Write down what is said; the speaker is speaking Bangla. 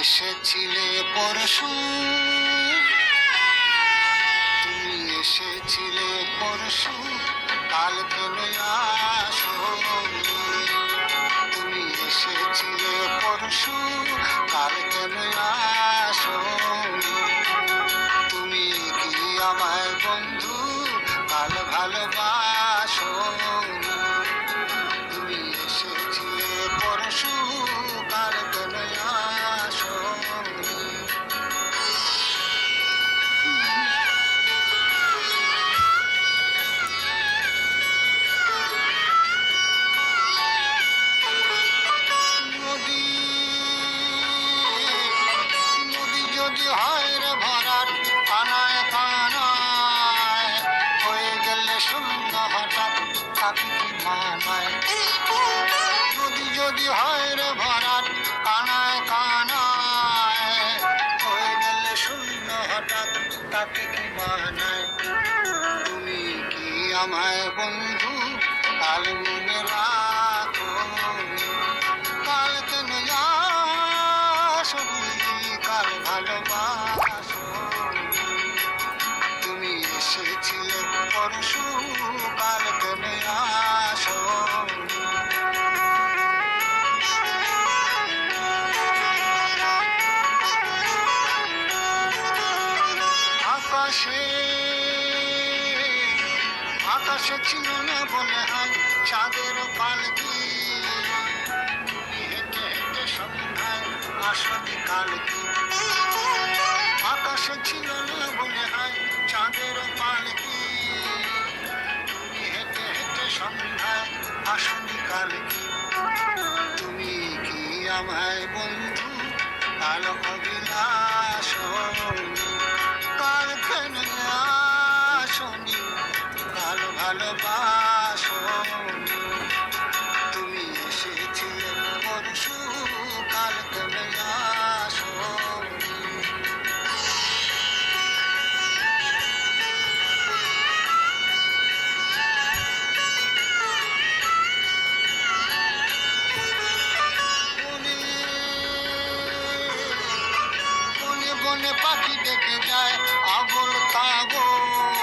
এসেছিলে পরশু, তুমি এসেছিলে পরশু, কাল কেন আসোনি? তুমি এসেছিলে পরশু, কাল কেন আসোনি? তুমি কি আমায় বন্ধু কাল ভালোবাসোনি? তুমি এসেছিলে পরশু, কাল কেন আসোনি? নদী নদী যদি হয় রে ভরাট, কানায় কানায় হয়ে গেলে শূন্য হঠাৎ, তাকে কি মানায়? নদী যদি হয় রে ভরাট, কানায় কানায় হয়ে গেলে শূন্য হঠাৎ, তাকে কি মানায়? তুমি কি আমায় বন্ধু কাল মনে রাখো? কাল কেন আসোনি? কাল ভালোবাসোনি? তুমি এসেছিলে পরশু, কাল কেন আসোনি? আকাশে আকাশে ছিল না বলে হয় চাঁদের পালকি, তুমি হেঁটে হেঁটে সন্ধ্যায় আসনি কালকি। আকাশে ছিল না বলে হয় চাঁদের পালকি, তুমি হেঁটে হেঁটে সন্ধ্যায় আসনি কালকি। তুমি কি আমায় বন্ধু কাল অবিলাসনি? কাল কেন আসনি? কাল ভালোবাসনি? তুমি এসেছিলে পরশু, কাল কেন আসোনি? বনে বনে বনে পাখি ডেকে যায় আবোল তাবোল,